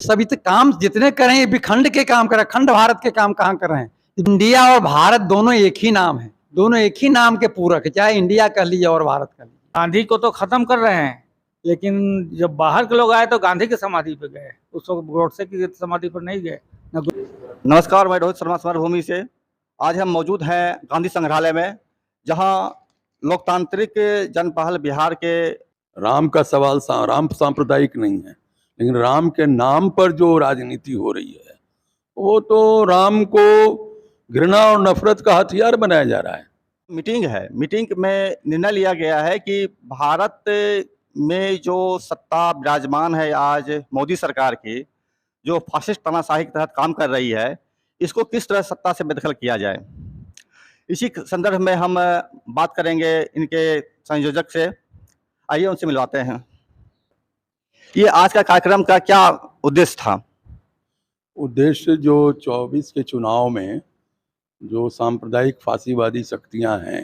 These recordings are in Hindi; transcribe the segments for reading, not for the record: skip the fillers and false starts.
सभी तो काम जितने कर रहे हैं, ये विखंड के काम कर रहे हैं, खंड भारत के काम कहाँ कर रहे हैं। इंडिया और भारत दोनों एक ही नाम है, दोनों एक ही नाम के पूरक है, चाहे इंडिया कह लीजिए और भारत कह लीजिए। गांधी को तो खत्म कर रहे हैं, लेकिन जब बाहर के लोग आए तो गांधी की समाधि पे गए, उस वक्त गोडसे की समाधि पर नहीं गए। नमस्कार, मैं रोहित शर्मा समरभूमि से। आज हम मौजूद हैं गांधी संग्रहालय में, जहां लोकतांत्रिक जन पहल बिहार के राम का सवाल राम सांप्रदायिक नहीं है, लेकिन राम के नाम पर जो राजनीति हो रही है वो तो राम को घृणा और नफरत का हथियार बनाया जा रहा है। मीटिंग है, मीटिंग में निर्णय लिया गया है कि भारत में जो सत्ता विराजमान है आज मोदी सरकार की, जो फासिस्ट तानाशाही के तहत काम कर रही है, इसको किस तरह सत्ता से बेदखल किया जाए। इसी संदर्भ में हम बात करेंगे इनके संयोजक से। आइए उनसे मिलवाते हैं। ये आज का कार्यक्रम का क्या उद्देश्य था? उद्देश्य जो 24 के चुनाव में जो सांप्रदायिक फांसीवादी शक्तियां हैं,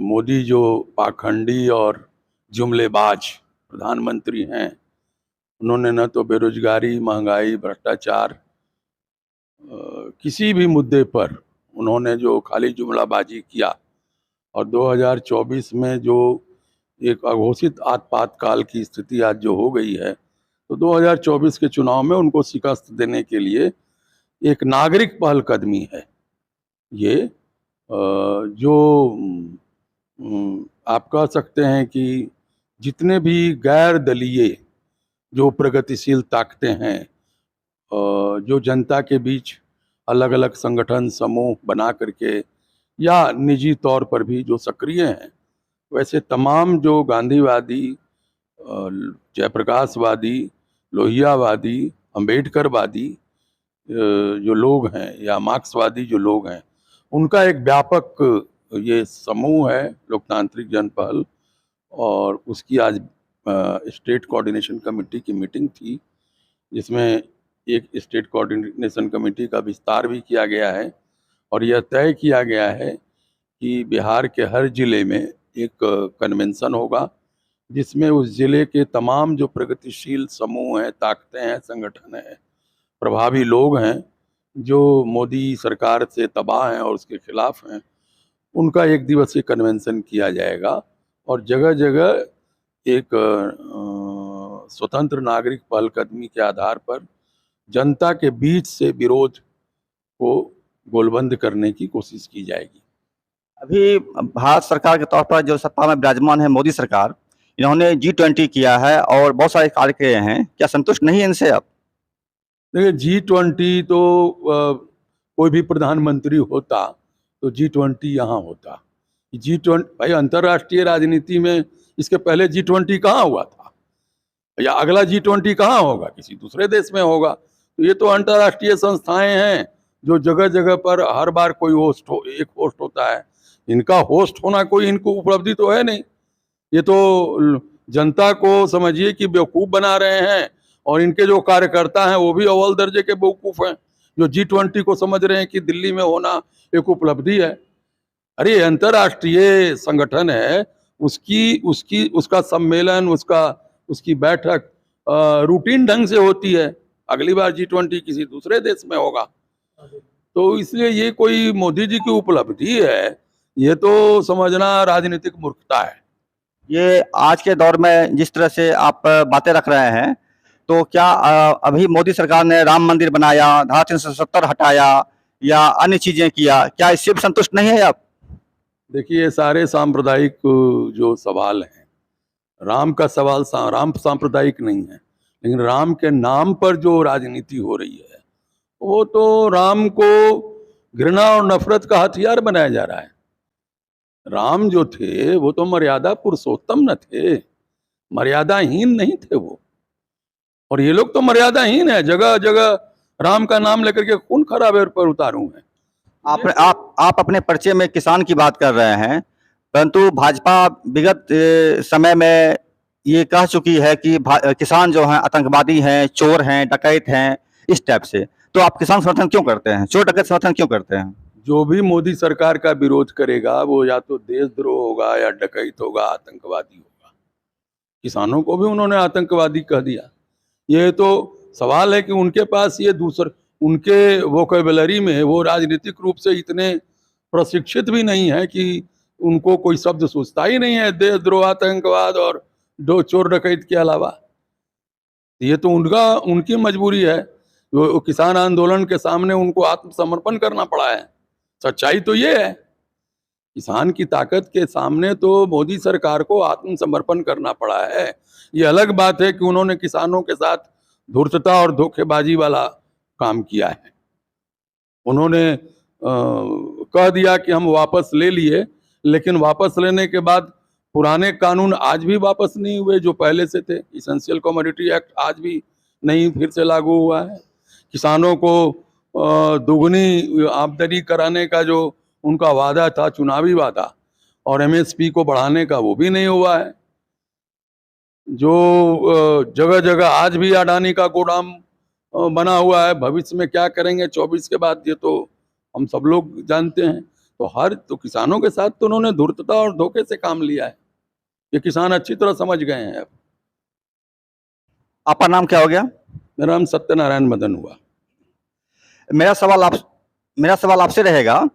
मोदी जो पाखंडी और जुमलेबाज प्रधानमंत्री हैं, उन्होंने न तो बेरोजगारी, महंगाई, भ्रष्टाचार, किसी भी मुद्दे पर उन्होंने जो खाली जुमलाबाजी किया, और 2024 में जो एक अघोषित आपातकाल की स्थिति आज जो हो गई है, तो 2024 के चुनाव में उनको शिकस्त देने के लिए एक नागरिक पहलकदमी है। ये जो आप कह सकते हैं कि जितने भी गैर दलीय जो प्रगतिशील ताकतें हैं, जो जनता के बीच अलग अलग संगठन समूह बना करके या निजी तौर पर भी जो सक्रिय हैं, वैसे तमाम जो गांधीवादी, जयप्रकाशवादी, लोहियावादी, अंबेडकरवादी जो लोग हैं या मार्क्सवादी जो लोग हैं, उनका एक व्यापक ये समूह है लोकतांत्रिक जनपहल। और उसकी आज स्टेट कोऑर्डिनेशन कमेटी की मीटिंग थी, जिसमें एक स्टेट कोऑर्डिनेशन कमेटी का विस्तार भी किया गया है, और यह तय किया गया है कि बिहार के हर जिले में एक कन्वेंशन होगा, जिसमें उस जिले के तमाम जो प्रगतिशील समूह हैं, ताकतें हैं, संगठन हैं, प्रभावी लोग हैं, जो मोदी सरकार से तबाह हैं और उसके खिलाफ हैं, उनका एक दिवसीय कन्वेंशन किया जाएगा। और जगह जगह एक स्वतंत्र नागरिक पहलकदमी के आधार पर जनता के बीच से विरोध को गोलबंद करने की कोशिश की जाएगी। अभी भारत सरकार के तौर पर जो सत्ता में विराजमान है मोदी सरकार, इन्होंने G20 किया है और बहुत सारे कार्य किए हैं। क्या संतुष्ट नहीं है इनसे? अब देखिए, G20 तो कोई भी प्रधानमंत्री होता तो G20 यहाँ होता। G20 भाई, अंतर्राष्ट्रीय राजनीति में इसके पहले G20 कहाँ हुआ था, या अगला G20 कहाँ होगा? किसी दूसरे देश में होगा। तो ये तो अंतर्राष्ट्रीय संस्थाएं हैं जो जगह जगह पर हर बार कोई एक होस्ट होता है। इनका होस्ट होना कोई इनको उपलब्धि तो है नहीं। ये तो जनता को समझिए कि बेवकूफ़ बना रहे हैं, और इनके जो कार्यकर्ता हैं वो भी अव्वल दर्जे के बेवकूफ़ हैं, जो G20 को समझ रहे हैं कि दिल्ली में होना एक उपलब्धि है। अरे अंतर्राष्ट्रीय संगठन है, उसका सम्मेलन, उसकी बैठक रूटीन ढंग से होती है। अगली बार G20 किसी दूसरे देश में होगा, तो इसलिए ये कोई मोदी जी की उपलब्धि है, ये तो समझना राजनीतिक मूर्खता है। ये आज के दौर में जिस तरह से आप बातें रख रहे हैं, तो क्या अभी मोदी सरकार ने राम मंदिर बनाया, धारा 370 हटाया या अन्य चीजें किया, क्या इससे भी संतुष्ट नहीं है आप? देखिए, ये सारे सांप्रदायिक जो सवाल हैं, राम का सवाल राम सांप्रदायिक नहीं है, लेकिन राम के नाम पर जो राजनीति हो रही है वो तो राम को घृणा और नफरत का हथियार बनाया जा रहा है। राम जो थे वो तो मर्यादा पुरुषोत्तम न थे, मर्यादाहीन नहीं थे वो। और ये लोग तो मर्यादाहीन है, जगह जगह राम का नाम लेकर के खून खराबे पर उतारू हैं। आप अपने पर्चे में किसान की बात कर रहे हैं, परंतु भाजपा विगत समय में ये कह चुकी है कि किसान जो हैं आतंकवादी हैं, चोर हैं, डकैत हैं, इस टाइप से। तो आप किसान समर्थन क्यों करते हैं, चोर डकैत समर्थन क्यों करते हैं? जो भी मोदी सरकार का विरोध करेगा वो या तो देशद्रोह होगा, या डकैत होगा, आतंकवादी होगा। किसानों को भी उन्होंने आतंकवादी कह दिया। ये तो सवाल है कि उनके पास ये दूसरे उनके वोकेबलरी में वो राजनीतिक रूप से इतने प्रशिक्षित भी नहीं है कि उनको कोई शब्द सोचता ही नहीं है देशद्रोह, आतंकवाद और दो चोर डकैत के अलावा। ये तो उनकी मजबूरी है। वो किसान आंदोलन के सामने उनको आत्मसमर्पण करना पड़ा है। सच्चाई तो ये है, किसान की ताकत के सामने तो मोदी सरकार को आत्मसमर्पण करना पड़ा है। ये अलग बात है कि उन्होंने किसानों के साथ धूर्तता और धोखेबाजी वाला काम किया है। उन्होंने कह दिया कि हम वापस ले लिए, लेकिन वापस लेने के बाद पुराने कानून आज भी वापस नहीं हुए जो पहले से थे। इसेंशियल कमोडिटी एक्ट आज भी नहीं फिर से लागू हुआ है। किसानों को दुगनी आमदनी कराने का जो उनका वादा था, चुनावी वादा, और एमएसपी को बढ़ाने का, वो भी नहीं हुआ है। जो जगह जगह आज भी अडानी का गोदाम बना हुआ है, भविष्य में क्या करेंगे 24 के बाद ये तो हम सब लोग जानते हैं। तो किसानों के साथ तो उन्होंने धूर्तता और धोखे से काम लिया है। ये किसान अच्छी तरह समझ गए हैं। अब आपका नाम क्या हो गया? मेरा नाम सत्यनारायण मदन हुआ। मेरा सवाल आपसे रहेगा,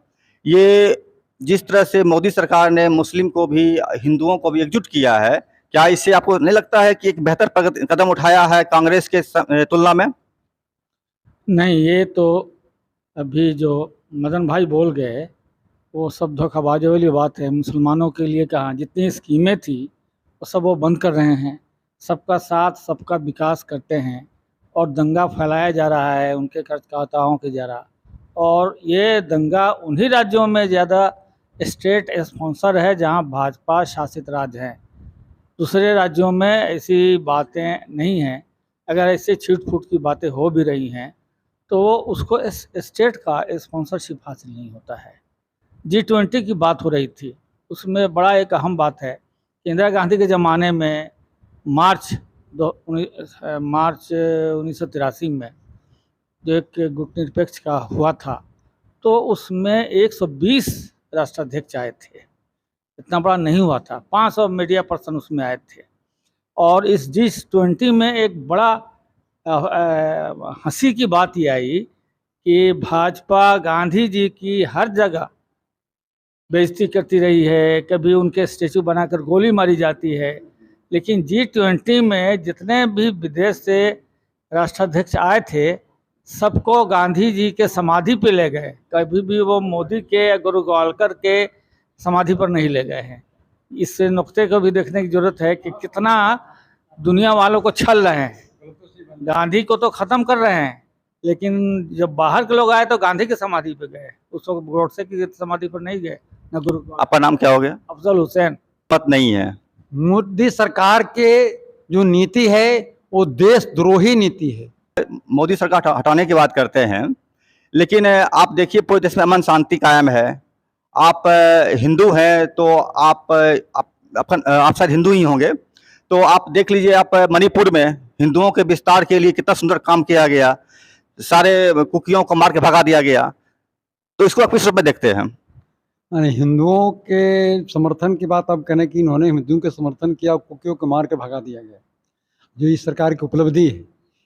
ये जिस तरह से मोदी सरकार ने मुस्लिम को भी हिंदुओं को भी एकजुट किया है, क्या इससे आपको नहीं लगता है कि एक बेहतर कदम उठाया है कांग्रेस के तुलना में? नहीं, ये तो अभी जो मदन भाई बोल गए वो सब धोखाबाजी वाली बात है। मुसलमानों के लिए कहाँ जितनी स्कीमें थी वो सब वो बंद कर रहे हैं। सबका साथ सबका विकास करते हैं और दंगा फैलाया जा रहा है उनके कार्यकर्ताओं के जरा। और ये दंगा उन्हीं राज्यों में ज़्यादा स्टेट स्पॉन्सर है जहाँ भाजपा शासित राज्य हैं। दूसरे राज्यों में ऐसी बातें नहीं हैं। अगर ऐसे छीट फूट की बातें हो भी रही हैं तो उसको स्टेट का स्पॉन्सरशिप हासिल नहीं होता है। G20 की बात हो रही थी, उसमें बड़ा एक अहम बात है कि इंदिरा गांधी के ज़माने में मार्च 1983 में जो एक गुटनिरपेक्ष का हुआ था, तो उसमें 120 राष्ट्राध्यक्ष आए थे। इतना बड़ा नहीं हुआ था, 500 मीडिया पर्सन उसमें आए थे। और इस G20 में एक बड़ा हंसी की बात ये आई कि भाजपा गांधी जी की हर जगह बेइज्जती करती रही है, कभी उनके स्टेचू बनाकर गोली मारी जाती है। लेकिन G20 में जितने भी विदेश से राष्ट्राध्यक्ष आए थे, सबको गांधी जी के समाधि पे ले गए। कभी भी वो मोदी के या गुरु गोवालकर के समाधि पर नहीं ले गए हैं। इस नुक्ते को भी देखने की जरूरत है कि कितना दुनिया वालों को छल रहे हैं। गांधी को तो ख़त्म कर रहे हैं, लेकिन जब बाहर के लोग आए तो गांधी की समाधि पे गए, उस वक्त गोडसे की समाधि पर नहीं गए। न गुरु। आपका नाम क्या हो गया? अफजल हुसैन। पत नहीं है। मोदी सरकार के जो नीति है वो देशद्रोही नीति है। मोदी सरकार हटाने की बात करते हैं, लेकिन आप देखिए पूरे देश में अमन शांति कायम है। आप हिंदू हैं तो आप शायद हिंदू ही होंगे, तो आप देख लीजिए, आप मणिपुर में हिंदुओं के विस्तार के लिए कितना सुंदर काम किया गया, सारे कुकियों को मार के भगा दिया गया। तो इसको आप किस रूप में देखते हैं? हिंदुओं के समर्थन की बात आप कहने की, इन्होंने हिंदुओं के समर्थन किया और कुकियों को मार के भगा दिया गया। जो इस सरकार की उपलब्धि है,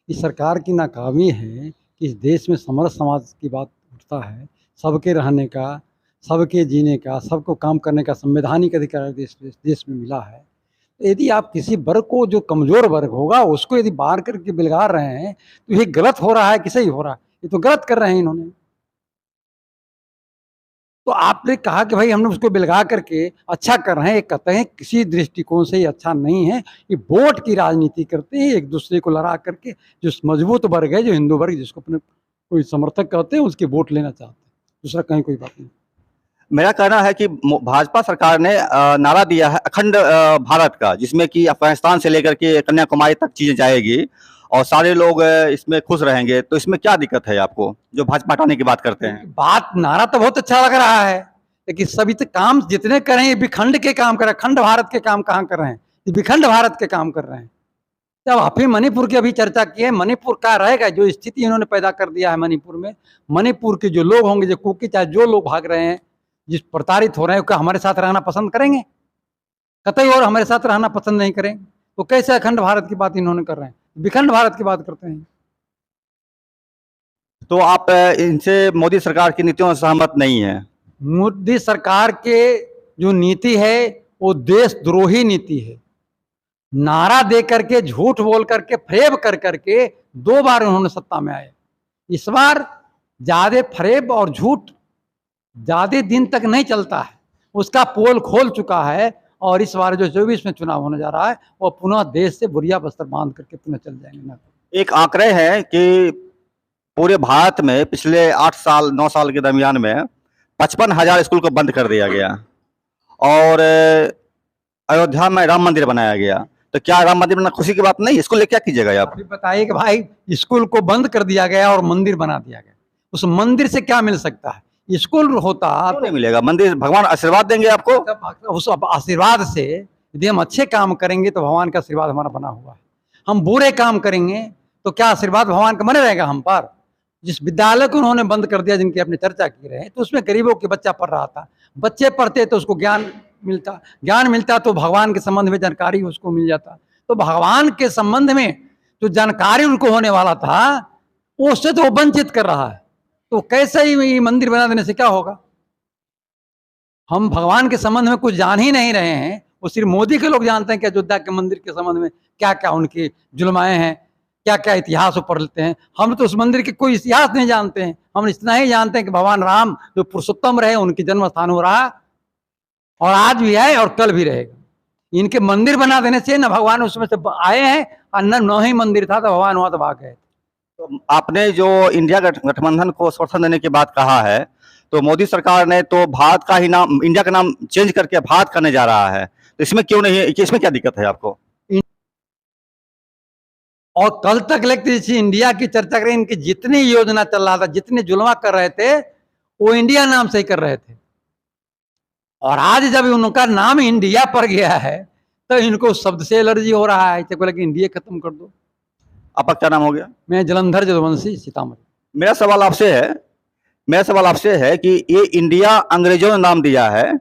इस सरकार की नाकामी है कि इस देश में समरस समाज की बात उठता है। सबके रहने का, सबके जीने का, सबको काम करने का संवैधानिक अधिकार देश में मिला है। यदि आप किसी वर्ग को, जो कमज़ोर वर्ग होगा, उसको यदि बाहर करके बिलगा रहे हैं तो ये गलत हो रहा है कि सही हो रहा है? ये तो गलत कर रहे हैं इन्होंने। तो आपने कहा कि भाई हमने उसको बिलगा करके अच्छा कर रहे हैं, एक कहते हैं किसी दृष्टिकोण से ये अच्छा नहीं है। ये वोट की राजनीति करते हैं एक दूसरे को लड़ा करके। जो मजबूत वर्ग है, जो हिंदू वर्ग, जिसको अपने कोई समर्थक कहते हैं, उसके वोट लेना चाहते हैं। दूसरा कहीं कोई बात नहीं। मेरा कहना है कि भाजपा सरकार ने नारा दिया है अखंड भारत का, जिसमें कि अफगानिस्तान से लेकर के कन्याकुमारी तक चीजें जाएगी और सारे लोग इसमें खुश रहेंगे। तो इसमें क्या दिक्कत है आपको, जो भाजपा हटाने की बात करते हैं? बात, नारा तो बहुत अच्छा लग रहा है, लेकिन सभी तो काम जितने करें ये विखंड के काम कर रहे हैं। खंड भारत के काम कहाँ कर रहे हैं? ये विखंड भारत के काम कर रहे हैं। जब आप ही मणिपुर की अभी चर्चा की है, मणिपुर का रहेगा जो स्थिति इन्होंने पैदा कर दिया है मणिपुर में। मणिपुर के जो लोग होंगे, जो कुकी, चाहे जो लोग भाग रहे हैं, जिस प्रताड़ित हो रहे हैं, क्या हमारे साथ रहना पसंद करेंगे? कतई और हमारे साथ रहना पसंद नहीं करेंगे। तो कैसे अखंड भारत की बात इन्होंने कर रहे हैं? विखंड भारत की बात करते हैं। तो आप इनसे मोदी सरकार की नीतियों से सहमत नहीं है? मोदी सरकार के जो नीति है वो देशद्रोही नीति है। नारा दे करके, झूठ बोल करके, फरेब कर करके 2 बार उन्होंने सत्ता में आए। इस बार ज्यादा फरेब और झूठ ज्यादा दिन तक नहीं चलता है, उसका पोल खोल चुका है। और इस बार जो 24 में चुनाव होने जा रहा है वो पुनः देश से बुरिया बस्तर बांध करके पुनः चल जाएंगे ना। एक आंकड़े हैं कि पूरे भारत में पिछले 8 साल 9 साल के दरमियान में 55,000 स्कूल को बंद कर दिया गया और अयोध्या में राम मंदिर बनाया गया। तो क्या राम मंदिर बनना खुशी की बात नहीं? इसको लेकर क्या कीजिएगा आप? अभी बताइए कि भाई स्कूल को बंद कर दिया गया और मंदिर बना दिया गया, उस मंदिर से क्या मिल सकता है? स्कूल होता क्यों नहीं मिलेगा? मंदिर भगवान आशीर्वाद देंगे आपको। उस आशीर्वाद से यदि हम अच्छे काम करेंगे तो भगवान का आशीर्वाद हमारा बना हुआ है। हम बुरे काम करेंगे तो क्या आशीर्वाद भगवान का बने रहेगा हम पर? जिस विद्यालय को उन्होंने बंद कर दिया, जिनकी आपने चर्चा की रहे, तो उसमें गरीबों के बच्चा पढ़ रहा था। बच्चे पढ़ते तो उसको ज्ञान मिलता तो भगवान के संबंध में जानकारी उसको मिल जाता। तो भगवान के संबंध में जो जानकारी उनको होने वाला था उससे तो वो वंचित कर रहा है। तो कैसे ही मंदिर बना देने से क्या होगा? हम भगवान के संबंध में कुछ जान ही नहीं रहे हैं। वो सिर्फ मोदी के लोग जानते हैं कि अयोध्या के मंदिर के संबंध में क्या क्या उनकी जुल्माएं हैं, क्या क्या इतिहास पढ़ लेते हैं। हम तो उस मंदिर के कोई इतिहास नहीं जानते हैं। हम इतना ही जानते हैं कि भगवान राम जो पुरुषोत्तम रहे, उनकी जन्म स्थान हो रहा और आज भी है और कल भी रहेगा। इनके मंदिर बना देने से न भगवान उसमें से आए हैं और न ही मंदिर था तो भगवान वहां तो भाग गए। तो आपने जो इंडिया गठबंधन को समर्थन देने की बात कहा है, तो मोदी सरकार ने तो भारत का ही नाम, इंडिया का नाम चेंज करके भारत करने जा रहा है। तो इसमें क्यों नहीं है? इसमें क्या दिक्कत है आपको? और कल तक लगती थी इंडिया की चर्चा करें, इनकी जितनी योजना चल रहा था, जितने जुल्मा कर रहे थे वो इंडिया नाम से ही कर रहे थे। और आज जब उनका नाम इंडिया पर गया है तो इनको शब्द से एलर्जी हो रहा है। इसे बोला कि इंडिया खत्म कर दो। आपका क्या नाम हो गया? मैं जलंधर जदुवंशी, सीतामढ़ी। मेरा सवाल आपसे है कि ये इंडिया अंग्रेजों ने नाम दिया है,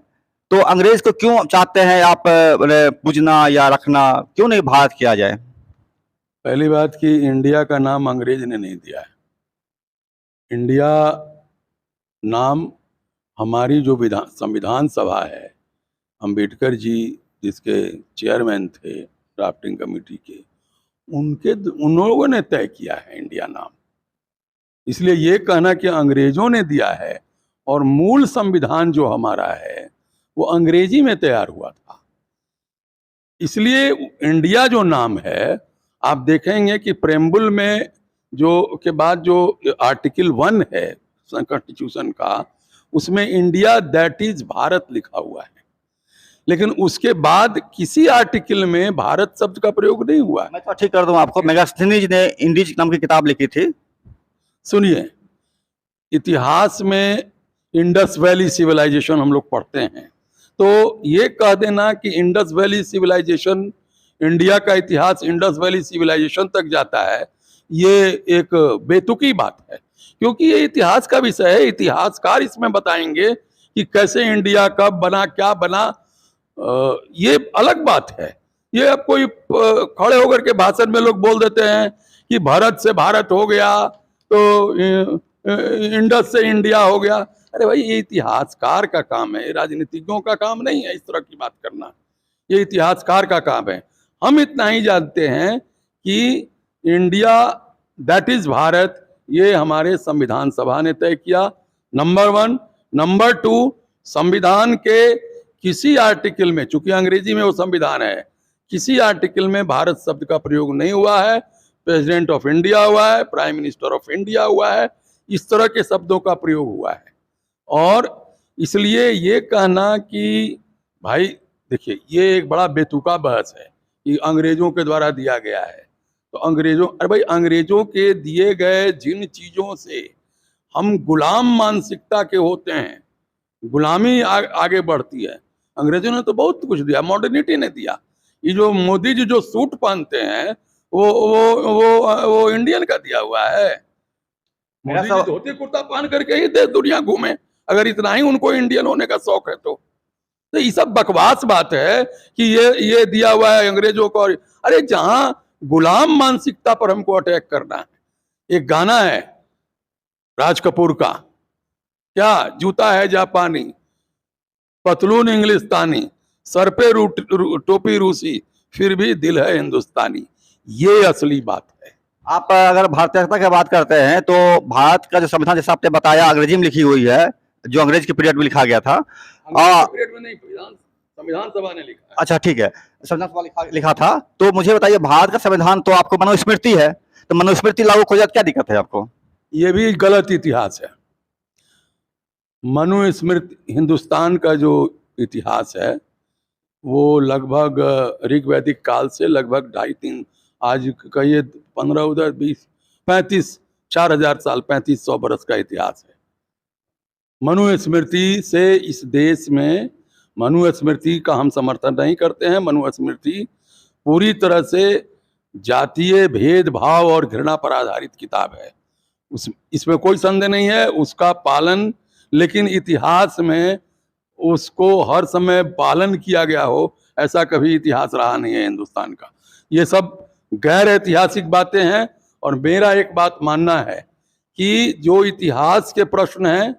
तो अंग्रेज को क्यों चाहते हैं आप पूजना या रखना? क्यों नहीं भारत किया जाए? पहली बात कि इंडिया का नाम अंग्रेज ने नहीं दिया है। इंडिया नाम हमारी जो संविधान सभा है, अंबेडकर जी जिसके चेयरमैन थे ड्राफ्टिंग कमेटी के, उन लोगों ने तय किया है इंडिया नाम। इसलिए ये कहना कि अंग्रेजों ने दिया है, और मूल संविधान जो हमारा है वो अंग्रेजी में तैयार हुआ था। इसलिए इंडिया जो नाम है, आप देखेंगे कि प्रेम्बुल में जो के बाद जो आर्टिकल 1 है कॉन्स्टिट्यूशन का, उसमें इंडिया दैट इज भारत लिखा हुआ है। लेकिन उसके बाद किसी आर्टिकल में भारत शब्द का प्रयोग नहीं हुआ। मैं तो ठीक कर दूं आपको, मेगास्थनीज ने इंडीज नाम की किताब लिखी थी। सुनिए, इतिहास में इंडस वैली सिविलाइजेशन हम लोग पढ़ते हैं, तो ये कह देना कि इंडस वैली सिविलाइजेशन, इंडिया का इतिहास इंडस वैली सिविलाइजेशन तक जाता है, ये एक बेतुकी बात है। क्योंकि ये इतिहास का विषय है, इतिहासकार इसमें बताएंगे कि कैसे इंडिया कब बना, क्या बना, ये अलग बात है। ये अब कोई खड़े होकर के भाषण में लोग बोल देते हैं कि भारत से भारत हो गया तो इंडस से इंडिया हो गया। अरे भाई, ये इतिहासकार का काम है, राजनीतिज्ञों का काम नहीं है इस तरह की बात करना। ये इतिहासकार का काम है। हम इतना ही जानते हैं कि इंडिया दैट इज भारत, ये हमारे संविधान सभा ने तय किया, नंबर 1। नंबर 2, संविधान के किसी आर्टिकल में, चूंकि अंग्रेजी में वो संविधान है, किसी आर्टिकल में भारत शब्द का प्रयोग नहीं हुआ है। प्रेसिडेंट ऑफ इंडिया हुआ है, प्राइम मिनिस्टर ऑफ इंडिया हुआ है, इस तरह के शब्दों का प्रयोग हुआ है। और इसलिए ये कहना कि भाई देखिए, ये एक बड़ा बेतुका बहस है कि अंग्रेजों के द्वारा दिया गया है। तो अंग्रेजों, अरे भाई, अंग्रेजों के दिए गए जिन चीजों से हम गुलाम मानसिकता के होते हैं, गुलामी आगे बढ़ती है। अंग्रेजों ने तो बहुत कुछ दिया, मॉडर्निटी ने दिया। ये जो मोदी जी जो सूट पहनते हैं वो इंडियन का दिया हुआ है। मोदी जी धोती कुर्ता पहन करके ही देश दुनिया घूमे, अगर इतना ही उनको इंडियन होने का शौक है तो ये सब बकवास बात है कि ये दिया हुआ है अंग्रेजों को। अरे जहां गुलाम मानसिकता पर हमको अटैक करना है। एक गाना है राज कपूर का, क्या जूता है जापानी, पतलून इंग्लिस्तानी, सर पे टोपी रूसी, फिर भी दिल है हिंदुस्तानी। ये असली बात है। आप अगर भारतीयता की बात करते हैं तो भारत का जो संविधान, जैसा आपने बताया, अंग्रेजी में लिखी हुई है, जो अंग्रेज के पीरियड में लिखा गया था। पीरियड में नहीं, संविधान सभा ने लिखा है। अच्छा ठीक है, संविधान सभा लिखा था। तो मुझे बताइए, भारत का संविधान तो आपको मनुस्मृति है, तो मनुस्मृति लागू हो जाए क्या दिक्कत है आपको? ये भी गलत इतिहास है। मनुस्मृति, हिंदुस्तान का जो इतिहास है वो लगभग ऋग्वैदिक काल से लगभग 2.5-3, आज कहिए 15 उधर 20 35 4000 साल, 3500 बरस का इतिहास है। मनुस्मृति से इस देश में, मनुस्मृति का हम समर्थन नहीं करते हैं। मनुस्मृति पूरी तरह से जातीय भेदभाव और घृणा पर आधारित किताब है। इसमें कोई संदेह नहीं है, उसका पालन, लेकिन इतिहास में उसको हर समय पालन किया गया हो ऐसा कभी इतिहास रहा नहीं है हिंदुस्तान का। ये सब गैर ऐतिहासिक बातें हैं। और मेरा एक बात मानना है कि जो इतिहास के प्रश्न हैं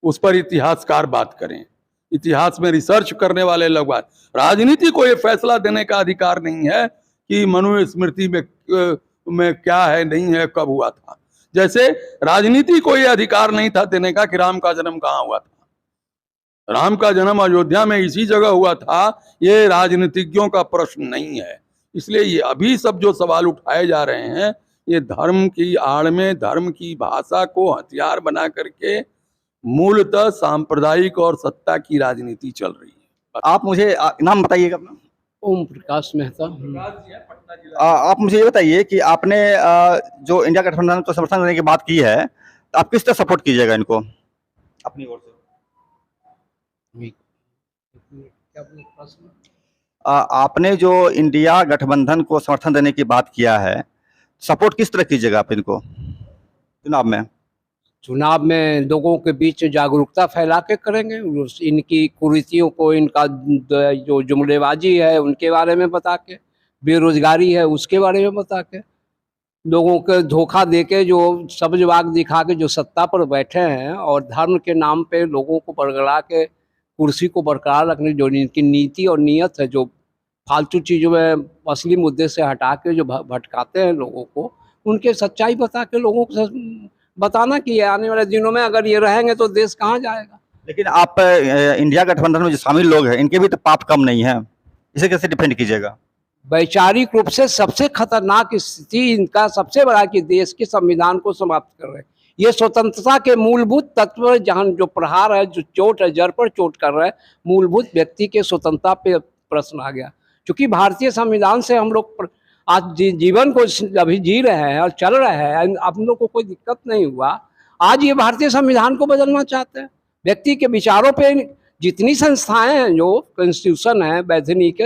उस पर इतिहासकार बात करें, इतिहास में रिसर्च करने वाले लोग बात। राजनीति को ये फैसला देने का अधिकार नहीं है कि मनुस्मृति में क्या है, नहीं है, कब हुआ था। जैसे राजनीति को ये अधिकार नहीं था देने का कि राम का जन्म कहाँ हुआ था। राम का जन्म अयोध्या में इसी जगह हुआ था। ये राजनीतिज्ञों का प्रश्न नहीं है। इसलिए ये अभी सब जो सवाल उठाए जा रहे हैं, ये धर्म की आड़ में, धर्म की भाषा को हथियार बना करके मूलतः सांप्रदायिक और सत्ता की राजनीति चल रही है। आप मुझे नाम बताइएगा अपना। ओम प्रकाश मेहता। आप मुझे ये बताइए कि आपने जो इंडिया गठबंधन को समर्थन देने की बात की है, तो आप किस तरह सपोर्ट कीजिएगा इनको अपनी ओर से? आपने जो इंडिया गठबंधन को समर्थन देने की बात किया है, सपोर्ट किस तरह कीजिएगा आप इनको चुनाव में? चुनाव में लोगों के बीच जागरूकता फैला के करेंगे। इनकी कुरीतियों को, इनका जो जुमलेबाजी है उनके बारे में बता के, बेरोजगारी है उसके बारे में बता के, लोगों के धोखा दे के, जो सब्जबाग दिखा के जो सत्ता पर बैठे हैं और धर्म के नाम पे लोगों को बरगला के कुर्सी को बरकरार रखने जो इनकी नीति और नीयत है, जो फालतू चीज़ों में असली मुद्दे से हटा के जो भटकाते हैं लोगों को, उनके सच्चाई बता के लोगों को बताना कि आने वाले दिनों में अगर ये रहेंगे तो देश कहाँ जाएगा। लेकिन आप इंडिया गठबंधन में जो शामिल लोग हैं, इनके भी तो पाप कम नहीं है, इसे कैसे डिफेंड कीजिएगा? वैचारिक रूप से सबसे खतरनाक स्थिति इनका सबसे बड़ा कि देश के संविधान को समाप्त कर रहे हैं। ये स्वतंत्रता के मूलभूत तत्व जहाँ जो प्रहार है, जो चोट है, जड़ पर चोट कर रहा है, मूलभूत व्यक्ति के स्वतंत्रता पे प्रश्न आ गया। क्योंकि भारतीय संविधान से हम लोग आज जीवन को अभी जी रहे हैं और चल रहे हैं, हम लोग को कोई दिक्कत नहीं हुआ। आज ये भारतीय संविधान को बदलना चाहते हैं। व्यक्ति के विचारों पे जितनी संस्थाएं हैं, जो कॉन्स्टिट्यूशन है वैधानिक,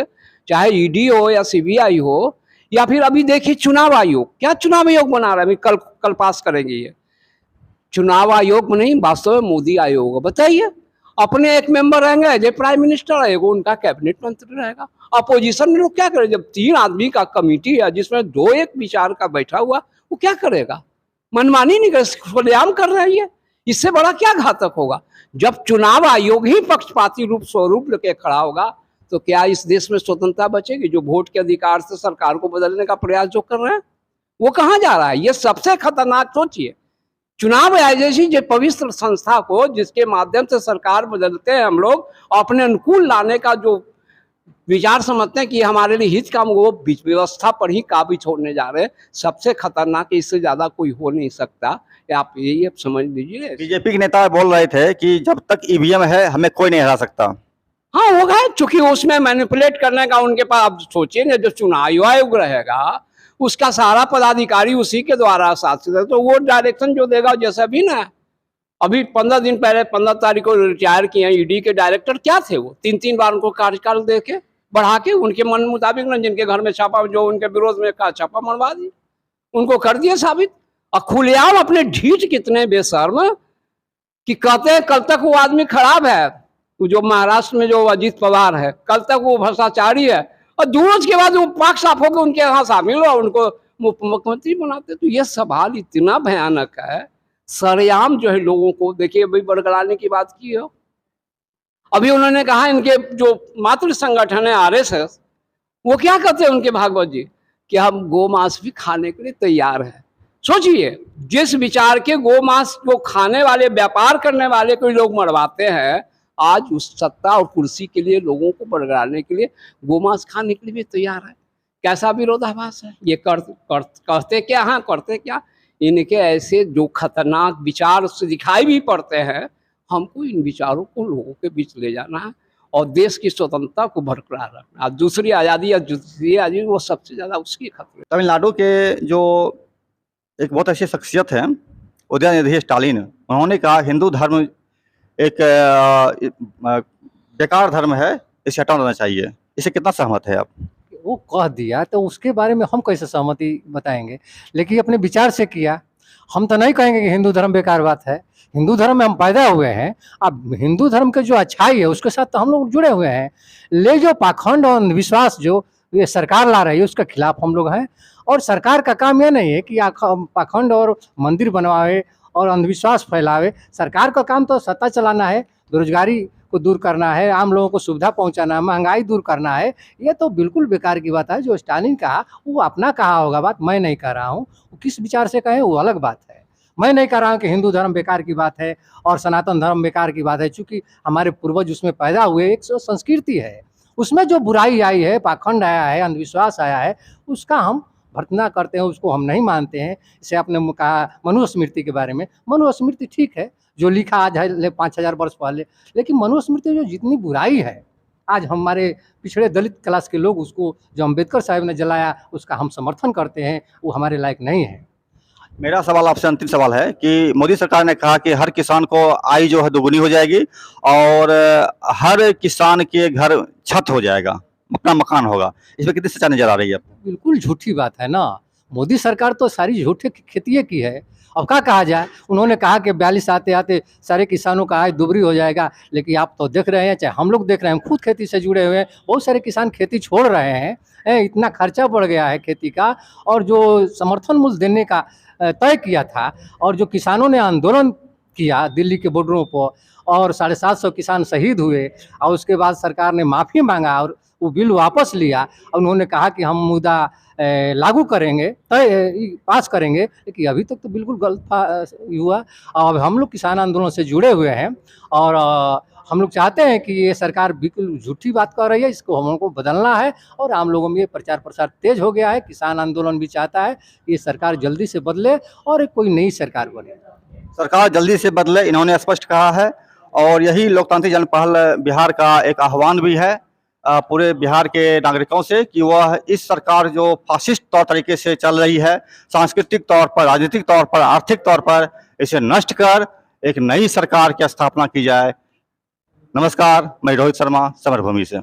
चाहे ईडी हो या सीबीआई हो, या फिर अभी देखिए चुनाव आयोग, क्या चुनाव आयोग बना रहा है, अभी कल पास करेंगे। ये चुनाव आयोग में नहीं, वास्तव में मोदी आयोग। बताइए, अपने एक मेंबर रहेंगे जो प्राइम मिनिस्टर रहेगा, उनका कैबिनेट मंत्री रहेगा। अपोजिशन में लोग क्या करें? जब 3 आदमी का कमेटी है जिसमें 2-1 विचार का बैठा हुआ, वो क्या करेगा? मनमानी नहीं कर, खुलेआम कर रहे हैं। ये इससे बड़ा क्या घातक होगा? जब चुनाव आयोग ही पक्षपाती रूप स्वरूप लेके खड़ा होगा तो क्या इस देश में स्वतंत्रता बचेगी? जो वोट के अधिकार से सरकार को बदलने का प्रयास जो कर रहे हैं, वो कहाँ जा रहा है? ये सबसे खतरनाक सोचिए। चुनाव आयोग जैसी जो पवित्र संस्था को, जिसके माध्यम से सरकार बदलते हैं हम लोग, अपने अनुकूल लाने का जो विचार समझते हैं कि हमारे लिए हित काम, वो व्यवस्था पर ही काबिज होने जा रहे हैं। सबसे खतरनाक, इससे ज्यादा कोई हो नहीं सकता। आप यही समझ लीजिए। बीजेपी के नेता बोल रहे थे कि जब तक ईवीएम है हमें कोई नहीं हरा सकता। हाँ होगा, चूंकि उसमें मैनिपुलेट करने का उनके पास, आप सोचिए ना, जो चुनाव आयोग रहेगा उसका सारा पदाधिकारी उसी के द्वारा शासित है, तो वो डायरेक्शन जो देगा, जैसा भी ना अभी 15 दिन पहले 15 तारीख को रिटायर किए हैं ईडी के डायरेक्टर, क्या थे वो? 3-3 बार उनको कार्यकाल दे के बढ़ा के उनके मन मुताबिक ना, जिनके घर में छापा, जो उनके विरोध में का छापा मरवा दिए, उनको कर दिए साबित। और खुलेआम अपने ढीठ कितने बेशर्म कि कहते हैं कल तक वो आदमी खराब है, जो महाराष्ट्र में जो अजीत पवार है, कल तक वो भ्रष्टाचारी है, और 2 रोज के बाद वो पाक साफ होकर उनके यहाँ शामिल हो, उनको मुख्यमंत्री बनाते। तो ये सवाल इतना भयानक है, सरेआम जो है लोगों को, देखिए अभी बरगलाने की बात की हो, अभी उन्होंने कहा इनके जो मातृ संगठन है RSS, वो क्या कहते हैं उनके भागवत जी कि हम गोमांस भी खाने के लिए तैयार हैं। सोचिए, जिस विचार के गोमांस को खाने वाले, व्यापार करने वाले कोई लोग मरवाते हैं, आज उस सत्ता और कुर्सी के लिए, लोगों को बरगलाने के लिए गोमांस खाने के लिए भी तैयार है। कैसा विरोधाभास है ये? कहते क्या हैं, करते क्या? इनके ऐसे जो खतरनाक विचार से दिखाई भी पड़ते हैं, हमको इन विचारों को लोगों के बीच ले जाना है और देश की स्वतंत्रता को बरकरार रखना। दूसरी आज़ादी या दूसरी आज़ादी, वो सबसे ज़्यादा उसकी खतरे। तमिलनाडु के जो एक बहुत अच्छी शख्सियत है उदयनिधि स्टालिन, उन्होंने कहा हिंदू धर्म एक बेकार धर्म है, इसे हटा देना चाहिए। इसे कितना सहमत है आप? वो कह दिया तो उसके बारे में हम कैसे सहमति बताएंगे, लेकिन अपने विचार से किया। हम तो नहीं कहेंगे कि हिंदू धर्म बेकार बात है। हिंदू धर्म में हम पैदा हुए हैं, अब हिंदू धर्म के जो अच्छाई है उसके साथ तो हम लोग जुड़े हुए हैं। ले जो पाखंड और अंधविश्वास जो ये सरकार ला रही है उसके खिलाफ हम लोग हैं। और सरकार का काम यह नहीं है कि पाखंड और मंदिर बनवाए और अंधविश्वास फैलावे। सरकार का काम तो सत्ता चलाना है, बेरोजगारी को दूर करना है, आम लोगों को सुविधा पहुंचाना है, महंगाई दूर करना है। ये तो बिल्कुल बेकार की बात है। जो स्टालिन कहा वो अपना कहा होगा बात, मैं नहीं कह रहा हूँ। वो किस विचार से कहें वो अलग बात है। मैं नहीं कह रहा हूँ कि हिंदू धर्म बेकार की बात है और सनातन धर्म बेकार की बात है, चूँकि हमारे पूर्वज उसमें पैदा हुए, एक संस्कृति है। उसमें जो बुराई आई है, पाखंड आया है, अंधविश्वास आया है, उसका हम भर्त्सना करते हैं, उसको हम नहीं मानते हैं। इसे आपने कहा मनुस्मृति के बारे में, मनुस्मृति ठीक है जो लिखा आज है 5000 वर्ष पहले, लेकिन मनुस्मृति जो जितनी बुराई है, आज हमारे पिछड़े दलित क्लास के लोग उसको, जो अम्बेडकर साहब ने जलाया, उसका हम समर्थन करते हैं, वो हमारे लायक नहीं है। मेरा सवाल आपसे अंतिम सवाल है कि मोदी सरकार ने कहा कि हर किसान को आय जो है दोगुनी हो जाएगी और हर किसान के घर छत हो जाएगा, अपना मकान होगा। इसमें कितनी सच्चाई नजर आ रही है आपको? बिल्कुल झूठी बात है ना। मोदी सरकार तो सारी झूठे खेती की है। अब क्या कहा जाए, उन्होंने कहा कि 42 आते आते सारे किसानों का आय दुगनी हो जाएगा, लेकिन आप तो देख रहे हैं, चाहे हम लोग देख रहे हैं, हम खुद खेती से जुड़े हुए हैं, बहुत सारे किसान खेती छोड़ रहे हैं। इतना खर्चा बढ़ गया है खेती का, और जो समर्थन मूल्य देने का तय किया था और जो किसानों ने आंदोलन किया दिल्ली के बॉर्डरों पर और 750 किसान शहीद हुए, और उसके बाद सरकार ने माफ़ी मांगा और वो बिल वापस लिया। उन्होंने कहा कि हम मुद्दा लागू करेंगे, तय पास करेंगे, लेकिन अभी तक तो बिल्कुल गलत हुआ। अब हम लोग किसान आंदोलन से जुड़े हुए हैं और हम लोग चाहते हैं कि ये सरकार बिल्कुल झूठी बात कर रही है, इसको हम लोगों को बदलना है। और आम लोगों में ये प्रचार प्रसार तेज हो गया है। किसान आंदोलन भी चाहता है कि ये सरकार जल्दी से बदले और कोई नई सरकार बने। सरकार जल्दी से बदले, इन्होंने स्पष्ट कहा है, और यही लोकतांत्रिक जनपहल बिहार का एक आह्वान भी है पूरे बिहार के नागरिकों से कि वह इस सरकार जो फासिस्ट तौर तरीके से चल रही है, सांस्कृतिक तौर पर, राजनीतिक तौर पर, आर्थिक तौर पर, इसे नष्ट कर एक नई सरकार की स्थापना की जाए। नमस्कार, मैं रोहित शर्मा, समरभूमि से।